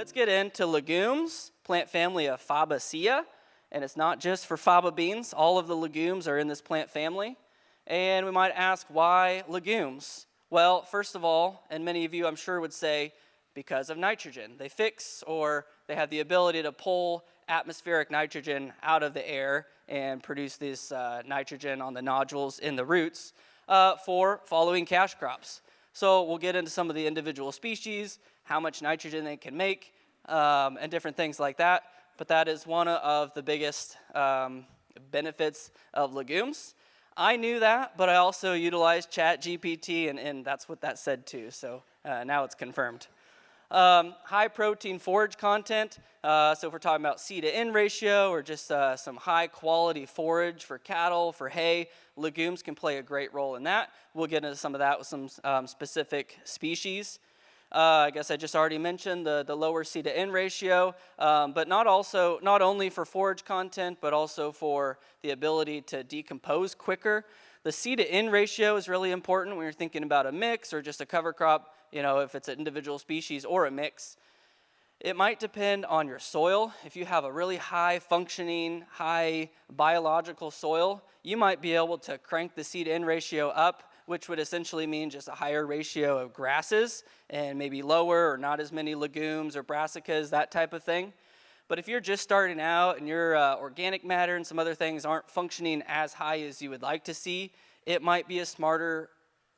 Let's get into legumes, plant family of Fabaceae, and it's not just for faba beans. All of the legumes are in this plant family. And we might ask, why legumes? Well, first of all, and many of you I'm sure would say, because of nitrogen. They fix, or they have the ability to pull atmospheric nitrogen out of the air and produce this nitrogen on the nodules in the roots for following cash crops. So we'll get into some of the individual species, how much nitrogen they can make, and different things like that. But that is one of the biggest benefits of legumes. I knew that, but I also utilized ChatGPT, and that's what that said too. So now it's confirmed. High protein forage content. So if we're talking about C to N ratio, or just some high quality forage for cattle, for hay, legumes can play a great role in that. We'll get into some of that with some specific species. I guess I just already mentioned the lower C to N ratio, but not only for forage content, but also for the ability to decompose quicker. The C to N ratio is really important when you're thinking about a mix or just a cover crop, if it's an individual species or a mix. It might depend on your soil. If you have a really high functioning, high biological soil, you might be able to crank the C to N ratio up, which would essentially mean just a higher ratio of grasses and maybe lower or not as many legumes or brassicas, that type of thing. But if you're just starting out and your organic matter and some other things aren't functioning as high as you would like to see, it might be a smarter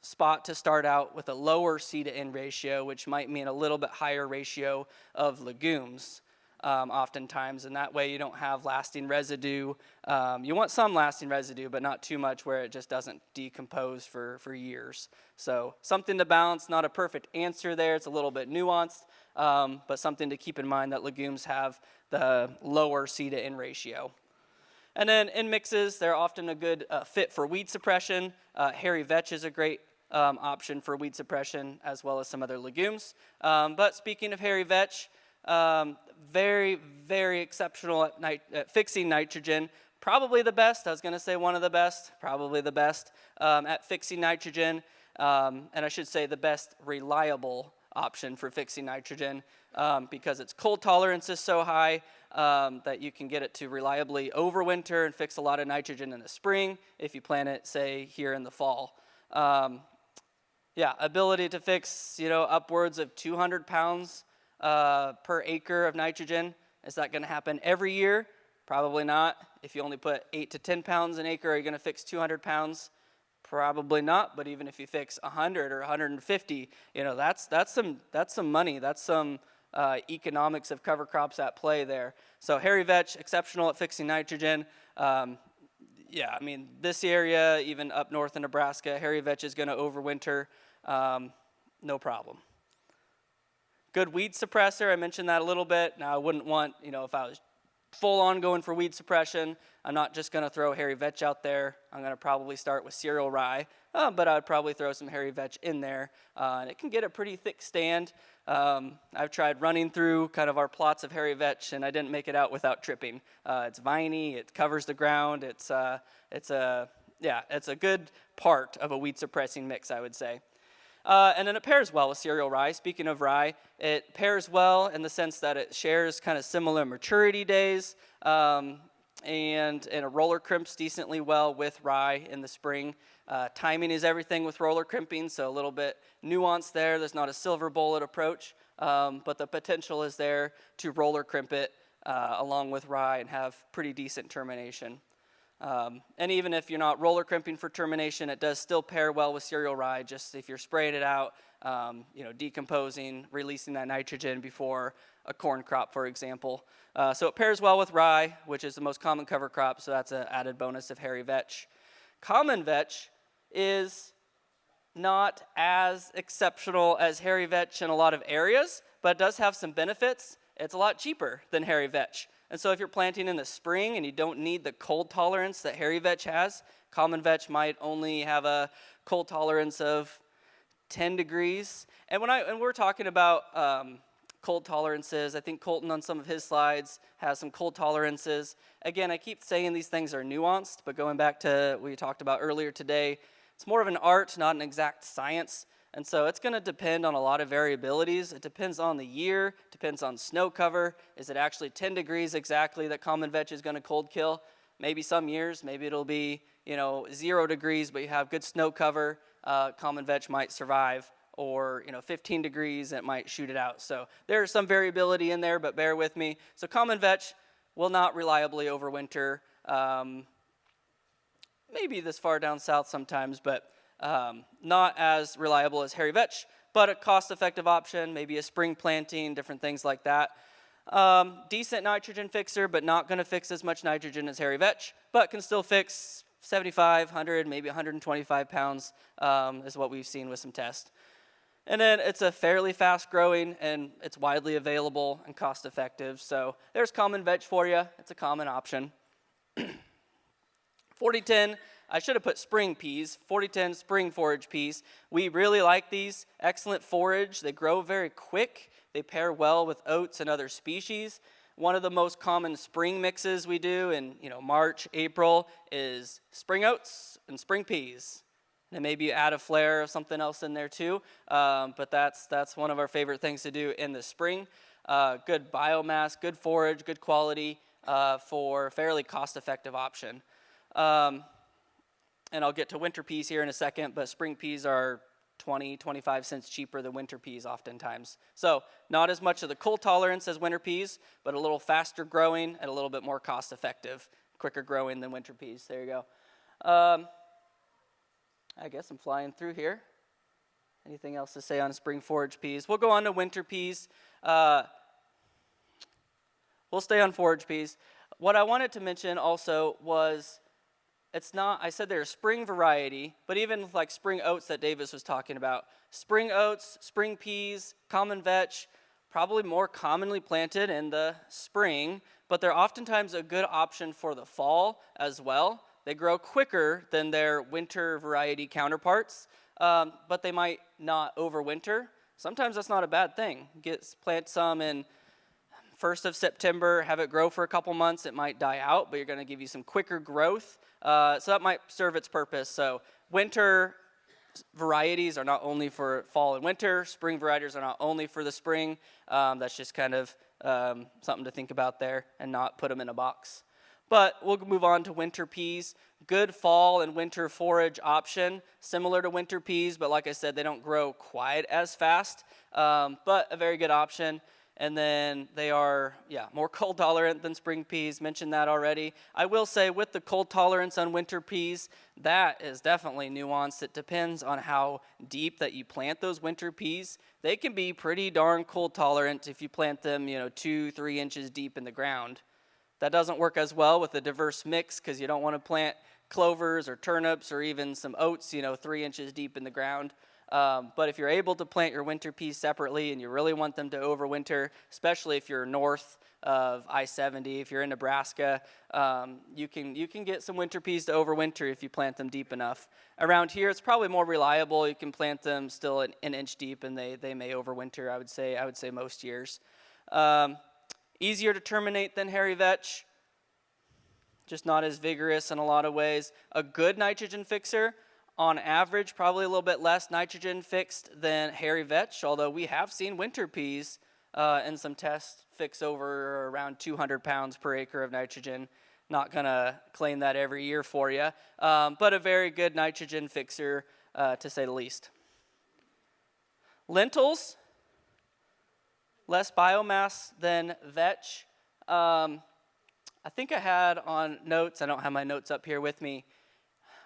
spot to start out with a lower C to N ratio, which might mean a little bit higher ratio of legumes oftentimes, and that way you don't have lasting residue. You want some lasting residue, but not too much where it just doesn't decompose for years. So something to balance, not a perfect answer there. It's a little bit nuanced, but something to keep in mind that legumes have the lower C to N ratio. And then in mixes, they're often a good fit for weed suppression. Hairy vetch is a great option for weed suppression, as well as some other legumes. But speaking of hairy vetch, very, very exceptional at fixing nitrogen. Probably the best. I was going to say one of the best. Probably the best at fixing nitrogen. And I should say the best reliable option for fixing nitrogen because its cold tolerance is so high that you can get it to reliably overwinter and fix a lot of nitrogen in the spring if you plant it, say, here in the fall. Ability to fix, upwards of 200 pounds per acre of nitrogen. Is that going to happen every year? Probably not. If you only put 8 to 10 pounds an acre, are you going to fix 200 pounds? Probably not. But even if you fix 100 or 150, that's some money. That's some economics of cover crops at play there. So hairy vetch, exceptional at fixing nitrogen. This area, even up north in Nebraska, hairy vetch is going to overwinter, no problem. Good weed suppressor, I mentioned that a little bit. Now I wouldn't want, if I was full on going for weed suppression, I'm not just going to throw hairy vetch out there. I'm going to probably start with cereal rye, but I would probably throw some hairy vetch in there. And it can get a pretty thick stand. I've tried running through kind of our plots of hairy vetch, and I didn't make it out without tripping. It's viney, it covers the ground. It's a good part of a weed suppressing mix, I would say. And then it pairs well with cereal rye. Speaking of rye, it pairs well in the sense that it shares kind of similar maturity days, and it roller crimps decently well with rye in the spring. Timing is everything with roller crimping, so a little bit nuanced there. There's not a silver bullet approach, but the potential is there to roller crimp it along with rye and have pretty decent termination. And even if you're not roller crimping for termination, it does still pair well with cereal rye, just if you're spraying it out, decomposing, releasing that nitrogen before a corn crop, for example. So it pairs well with rye, which is the most common cover crop, so that's an added bonus of hairy vetch. Common vetch is not as exceptional as hairy vetch in a lot of areas, but it does have some benefits. It's a lot cheaper than hairy vetch. And so if you're planting in the spring and you don't need the cold tolerance that hairy vetch has, common vetch might only have a cold tolerance of 10 degrees. And when we're talking about cold tolerances, I think Colton on some of his slides has some cold tolerances. Again, I keep saying these things are nuanced, but going back to what we talked about earlier today, it's more of an art, not an exact science. And so it's going to depend on a lot of variabilities. It depends on the year, depends on snow cover. Is it actually 10 degrees exactly that common vetch is going to cold kill? Maybe some years, maybe it'll be 0 degrees, but you have good snow cover. Common vetch might survive, or 15 degrees, and it might shoot it out. So there's some variability in there, but bear with me. So common vetch will not reliably overwinter. Maybe this far down south sometimes, but not as reliable as hairy vetch, but a cost-effective option, maybe a spring planting, different things like that. Decent nitrogen fixer, but not going to fix as much nitrogen as hairy vetch, but can still fix 75, 100, maybe 125 pounds is what we've seen with some tests. And then it's a fairly fast growing, and it's widely available and cost effective. So there's common vetch for you. It's a common option. 4010, I should have put spring peas, 4010 spring forage peas. We really like these. Excellent forage. They grow very quick. They pair well with oats and other species. One of the most common spring mixes we do in March, April is spring oats and spring peas. And maybe you add a flare or something else in there too. But that's one of our favorite things to do in the spring. Good biomass, good forage, good quality for a fairly cost-effective option. And I'll get to winter peas here in a second, but spring peas are 20, 25 cents cheaper than winter peas oftentimes. So not as much of the cold tolerance as winter peas, but a little faster growing and a little bit more cost-effective, quicker growing than winter peas. There you go. I guess I'm flying through here. Anything else to say on spring forage peas? We'll go on to winter peas. We'll stay on forage peas. What I wanted to mention also was I said they're a spring variety, but even like spring oats that Davis was talking about, spring oats, spring peas, common vetch, probably more commonly planted in the spring, but they're oftentimes a good option for the fall as well. They grow quicker than their winter variety counterparts, but they might not overwinter. Sometimes that's not a bad thing. Plant some in 1st of September, have it grow for a couple months. It might die out, but you're going to give you some quicker growth. So that might serve its purpose. So winter varieties are not only for fall and winter. Spring varieties are not only for the spring. That's just kind of something to think about there and not put them in a box. But we'll move on to winter peas. Good fall and winter forage option, similar to winter peas, but like I said, they don't grow quite as fast, but a very good option. And then they are, more cold tolerant than spring peas, mentioned that already. I will say with the cold tolerance on winter peas, that is definitely nuanced. It depends on how deep that you plant those winter peas. They can be pretty darn cold tolerant if you plant them, 2-3 inches deep in the ground. That doesn't work as well with a diverse mix because you don't want to plant clovers or turnips or even some oats, 3 inches deep in the ground. But if you're able to plant your winter peas separately and you really want them to overwinter, especially if you're north of I-70, if you're in Nebraska, you can get some winter peas to overwinter if you plant them deep enough. Around here, it's probably more reliable. You can plant them still an inch deep and they may overwinter, I would say most years. Easier to terminate than hairy vetch, just not as vigorous in a lot of ways. A good nitrogen fixer, on average, probably a little bit less nitrogen fixed than hairy vetch, although we have seen winter peas in some tests fix over around 200 pounds per acre of nitrogen. Not going to claim that every year for you, but a very good nitrogen fixer to say the least. Lentils, less biomass than vetch. I think I had on notes, I don't have my notes up here with me,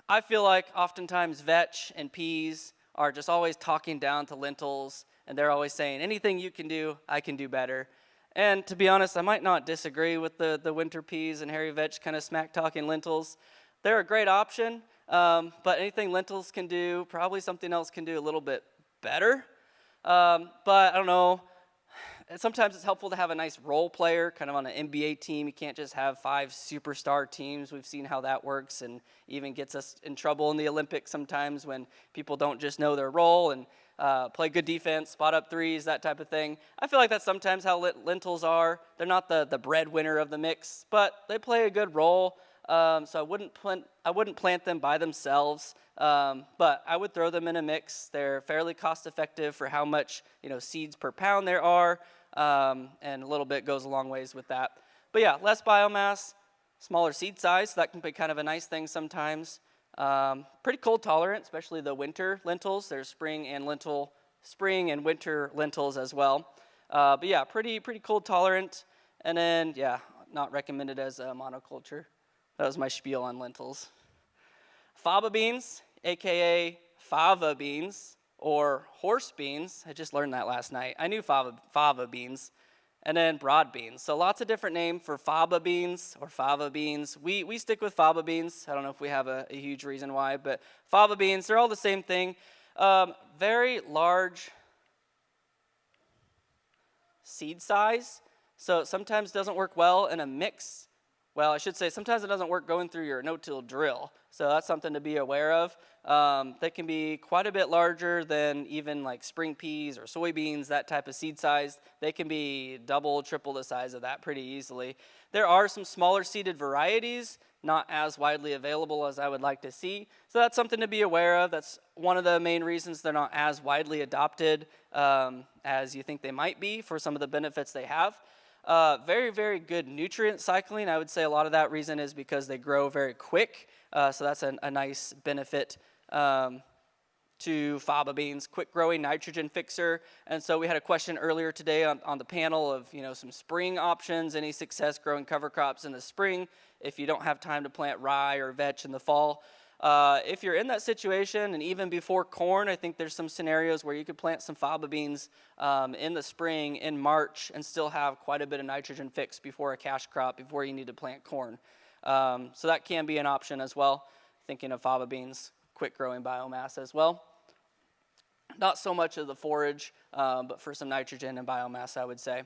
I feel like oftentimes vetch and peas are just always talking down to lentils, and they're always saying, anything you can do, I can do better. And to be honest, I might not disagree with the winter peas and hairy vetch kind of smack-talking lentils. They're a great option, but anything lentils can do, probably something else can do a little bit better. But I don't know. Sometimes it's helpful to have a nice role player, kind of on an NBA team. You can't just have 5 superstar teams. We've seen how that works and even gets us in trouble in the Olympics sometimes when people don't just know their role and play good defense, spot up threes, that type of thing. I feel like that's sometimes how lentils are. They're not the breadwinner of the mix, but they play a good role. so I wouldn't plant them by themselves, but I would throw them in a mix. They're fairly cost effective for how much seeds per pound there are, and a little bit goes a long ways with that. But yeah, less biomass, smaller seed size, so that can be kind of a nice thing sometimes. Pretty cold tolerant, especially the winter lentils. There's spring and winter lentils as well. But yeah, pretty cold tolerant. And then yeah, not recommended as a monoculture. That was my spiel on lentils. Faba beans, aka fava beans or horse beans. I just learned that last night. I knew fava beans. And then broad beans. So lots of different names for faba beans or fava beans. We stick with faba beans. I don't know if we have a huge reason why, but faba beans, they're all the same thing. Very large seed size. So sometimes doesn't work well in a mix. Well, I should say sometimes it doesn't work going through your no-till drill. So that's something to be aware of. They can be quite a bit larger than even like spring peas or soybeans, that type of seed size. They can be double, triple the size of that pretty easily. There are some smaller seeded varieties, not as widely available as I would like to see. So that's something to be aware of. That's one of the main reasons they're not as widely adopted as you think they might be for some of the benefits they have. Very, very good nutrient cycling. I would say a lot of that reason is because they grow very quick. So that's a nice benefit to faba beans. Quick growing nitrogen fixer. And so we had a question earlier today on the panel of some spring options. Any success growing cover crops in the spring if you don't have time to plant rye or vetch in the fall. If you're in that situation, and even before corn, I think there's some scenarios where you could plant some faba beans in the spring, in March, and still have quite a bit of nitrogen fixed before a cash crop, before you need to plant corn. So that can be an option as well, thinking of faba beans, quick growing biomass as well. Not so much of the forage, but for some nitrogen and biomass, I would say.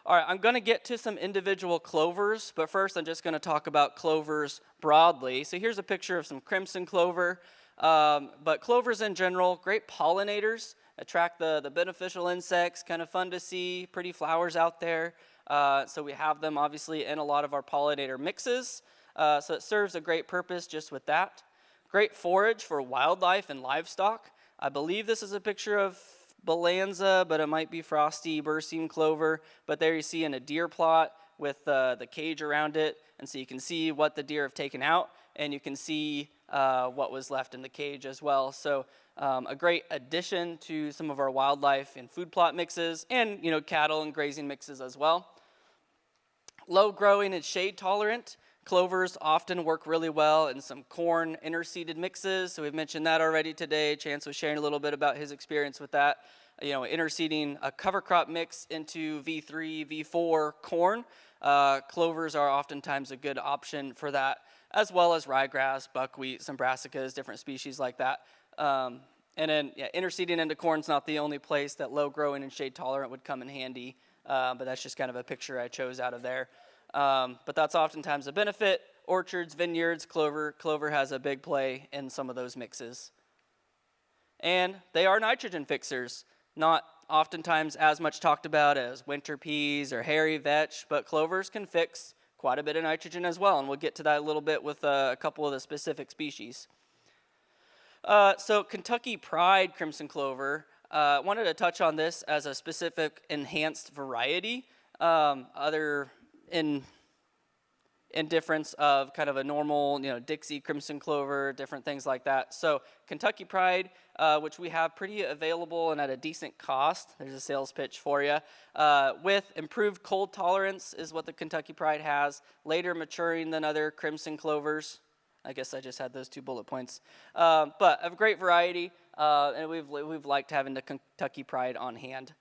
All right, I'm going to get to some individual clovers, but first I'm just going to talk about clovers broadly. So here's a picture of some crimson clover, but clovers in general, great pollinators, attract the beneficial insects, kind of fun to see, pretty flowers out there. So we have them obviously in a lot of our pollinator mixes, so it serves a great purpose just with that. Great forage for wildlife and livestock. I believe this is a picture of Balansa, but it might be frosty berseem clover. But there you see in a deer plot with the cage around it, and so you can see what the deer have taken out, and you can see what was left in the cage as well. So a great addition to some of our wildlife and food plot mixes, and cattle and grazing mixes as well. Low growing and shade tolerant. Clovers often work really well in some corn interseeded mixes, so we've mentioned that already today. Chance was sharing a little bit about his experience with that. Interseeding a cover crop mix into V3, V4 corn. Clovers are oftentimes a good option for that, as well as ryegrass, buckwheat, some brassicas, different species like that. And then interseeding into corn is not the only place that low growing and shade tolerant would come in handy, but that's just kind of a picture I chose out of there. But that's oftentimes a benefit. Orchards, vineyards, clover has a big play in some of those mixes. And they are nitrogen fixers, not oftentimes as much talked about as winter peas or hairy vetch, but clovers can fix quite a bit of nitrogen as well, and we'll get to that a little bit with a couple of the specific species. So Kentucky Pride crimson clover, wanted to touch on this as a specific enhanced variety, in difference of kind of a normal, Dixie crimson clover, different things like that. So Kentucky Pride, which we have pretty available and at a decent cost. There's a sales pitch for you. With improved cold tolerance is what the Kentucky Pride has. Later maturing than other crimson clovers. I guess I just had those 2 bullet points. But a great variety, and we've liked having the Kentucky Pride on hand.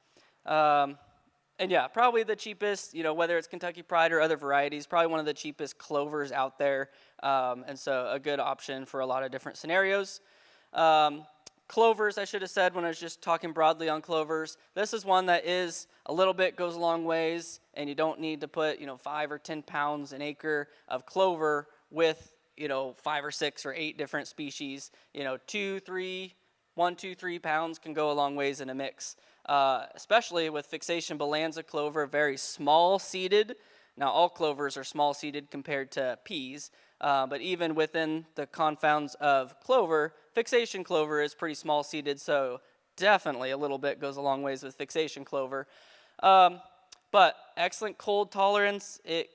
And yeah, probably the cheapest, whether it's Kentucky Pride or other varieties, probably one of the cheapest clovers out there. And so a good option for a lot of different scenarios. Clovers, I should have said when I was just talking broadly on clovers, this is one that is a little bit, goes a long ways, and you don't need to put, 5 or 10 pounds an acre of clover with, 5 or 6 or 8 different species. 1, 2, 3 pounds can go a long ways in a mix. Especially with Fixation Balansa clover, very small seeded. Now all clovers are small seeded compared to peas, But even within the confounds of clover, fixation clover is pretty small seeded, so definitely a little bit goes a long ways with fixation clover. But excellent cold tolerance. It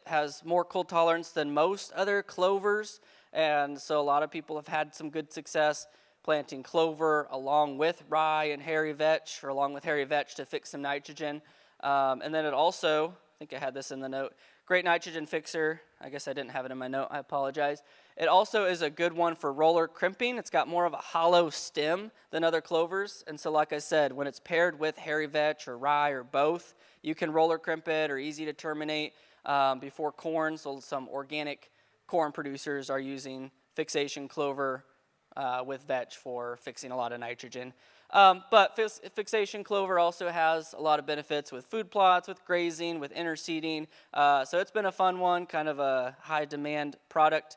has more cold tolerance than most other clovers, and so a lot of people have had some good success planting clover along with rye and hairy vetch, or along with hairy vetch to fix some nitrogen. And then it also, I think I had this in the note, great nitrogen fixer. I guess I didn't have it in my note, I apologize. It also is a good one for roller crimping. It's got more of a hollow stem than other clovers, and so like I said, when it's paired with hairy vetch or rye or both, you can roller crimp it or easy to terminate before corn. So some organic corn producers are using fixation clover with vetch for fixing a lot of nitrogen. But fixation clover also has a lot of benefits with food plots, with grazing, with interseeding. So it's been a fun one, kind of a high demand product.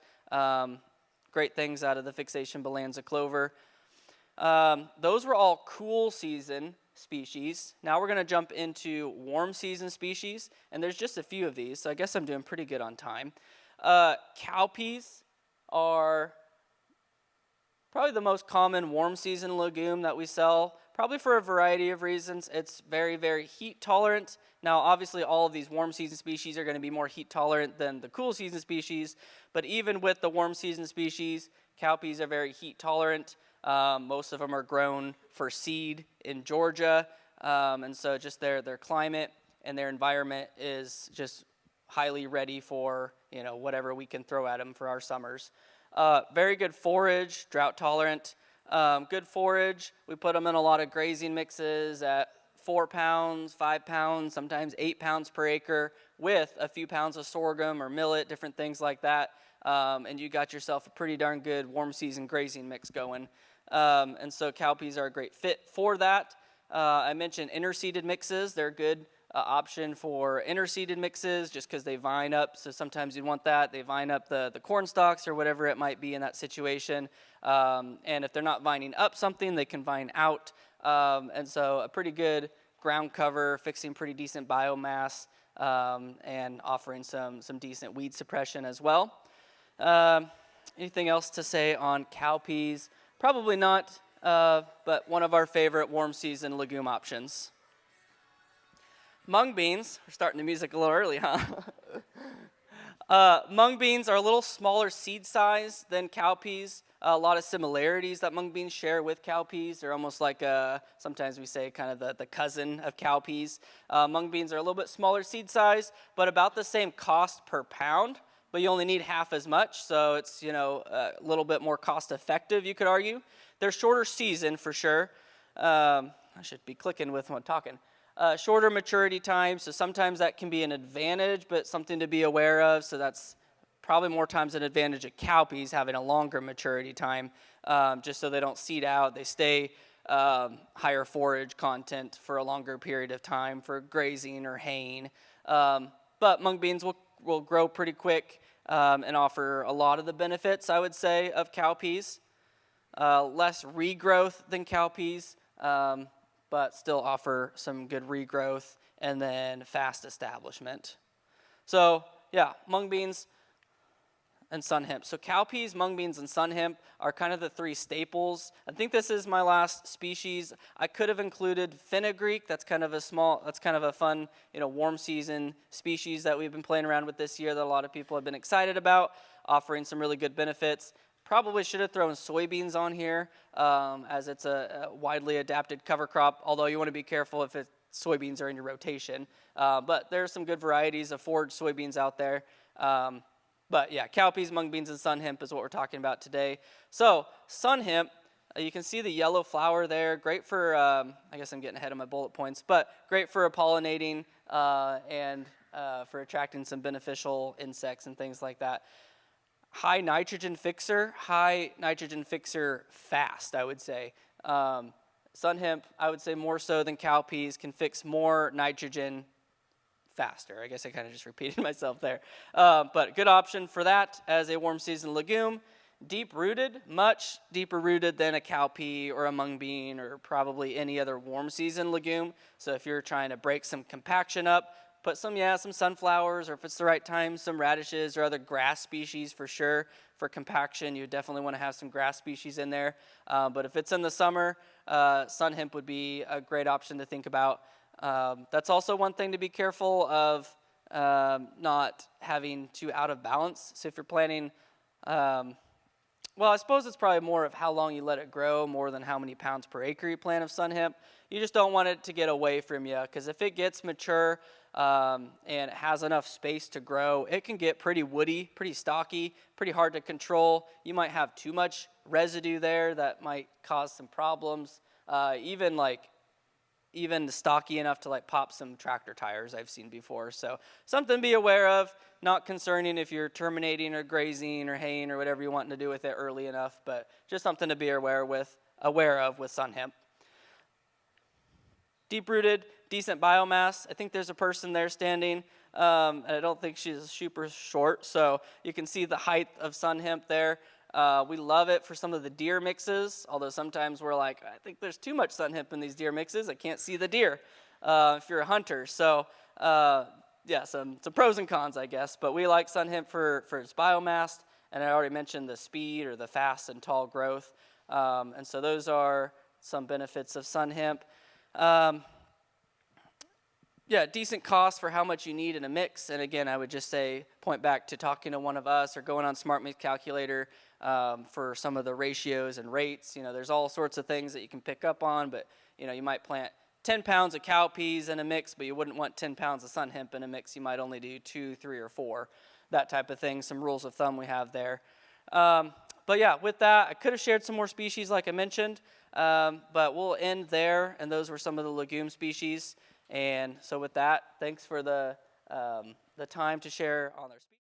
Great things out of the Fixation Balansa clover. Those were all cool season species. Now we're going to jump into warm season species, and there's just a few of these, so I guess I'm doing pretty good on time. Cowpeas are probably the most common warm season legume that we sell, probably for a variety of reasons. It's very, very heat tolerant. Now, obviously, all of these warm season species are going to be more heat tolerant than the cool season species, but even with the warm season species, cowpeas are very heat tolerant. Most of them are grown for seed in Georgia, and so just their climate and their environment is just highly ready for whatever we can throw at them for our summers. Very good forage, drought tolerant. Good forage. We put them in a lot of grazing mixes at 4 pounds, 5 pounds, sometimes 8 pounds per acre with a few pounds of sorghum or millet, different things like that. And you got yourself a pretty darn good warm season grazing mix going. And so cowpeas are a great fit for that. I mentioned interseeded mixes. They're a good option for interseeded mixes just because they vine up. So sometimes you want that. They vine up the corn stalks or whatever it might be in that situation. And if they're not vining up something, they can vine out. And so a pretty good ground cover, fixing pretty decent biomass, and offering some decent weed suppression as well. Anything else to say on cowpeas? Probably not, but one of our favorite warm season legume options. Mung beans, we're starting the music a little early, huh? Mung beans are a little smaller seed size than cowpeas. A lot of similarities that mung beans share with cowpeas. They're almost like, sometimes we say kind of the cousin of cowpeas. Mung beans are a little bit smaller seed size, but about the same cost per pound, but you only need half as much, so it's a little bit more cost effective, you could argue. They're shorter season for sure. I should be clicking with when I'm talking. Shorter maturity time, so sometimes that can be an advantage, but something to be aware of. So that's probably more times an advantage of cowpeas having a longer maturity time, just so they don't seed out. They stay higher forage content for a longer period of time for grazing or haying. But mung beans will grow pretty quick and offer a lot of the benefits, I would say, of cowpeas. Less regrowth than cowpeas, but still offer some good regrowth and then fast establishment. So yeah, mung beans and sun hemp. So cowpeas, mung beans, and sun hemp are kind of the three staples. I think this is my last species. I could have included fenugreek. That's kind of a fun, warm season species that we've been playing around with this year that a lot of people have been excited about, offering some really good benefits. Probably should have thrown soybeans on here, as it's a widely adapted cover crop, although you want to be careful if soybeans are in your rotation. But there are some good varieties of forage soybeans out there. But yeah, cowpeas, mung beans, and sun hemp is what we're talking about today. So sun hemp, you can see the yellow flower there. Great for, I guess I'm getting ahead of my bullet points, but great for pollinating and for attracting some beneficial insects and things like that. High nitrogen fixer fast, I would say. Sun hemp, I would say more so than cowpeas, can fix more nitrogen faster. I guess I kind of just repeated myself there. But good option for that as a warm season legume. Deep rooted, much deeper rooted than a cowpea or a mung bean or probably any other warm season legume. So if you're trying to break some compaction up, put some sunflowers, or if it's the right time, some radishes or other grass species for sure. For compaction, you definitely want to have some grass species in there. But if it's in the summer, sun hemp would be a great option to think about. That's also one thing to be careful of, not having too out of balance. So if you're planting, well, I suppose it's probably more of how long you let it grow more than how many pounds per acre you plant of sun hemp. You just don't want it to get away from you, because if it gets mature and it has enough space to grow, it can get pretty woody, pretty stocky, pretty hard to control. You might have too much residue there that might cause some problems. Even stocky enough to like pop some tractor tires I've seen before. So something to be aware of. Not concerning if you're terminating or grazing or haying or whatever you're wanting to do with it early enough, but just something to be aware of with sun hemp. Deep-rooted, decent biomass. I think there's a person there standing. I don't think she's super short, so you can see the height of sun hemp there. We love it for some of the deer mixes, although sometimes we're like, I think there's too much sun hemp in these deer mixes. I can't see the deer if you're a hunter. So some pros and cons, I guess. But we like sun hemp for its biomass, and I already mentioned the speed or the fast and tall growth. And so those are some benefits of sun hemp. Decent cost for how much you need in a mix. And again, I would just say, point back to talking to one of us or going on Smart Mix Calculator for some of the ratios and rates. There's all sorts of things that you can pick up on, but you might plant 10 pounds of cowpeas in a mix, but you wouldn't want 10 pounds of sun hemp in a mix. You might only do 2, 3, or 4, that type of thing. Some rules of thumb we have there. But yeah, with that, I could have shared some more species like I mentioned, but we'll end there, and those were some of the legume species. And so with that, thanks for the time to share on their species.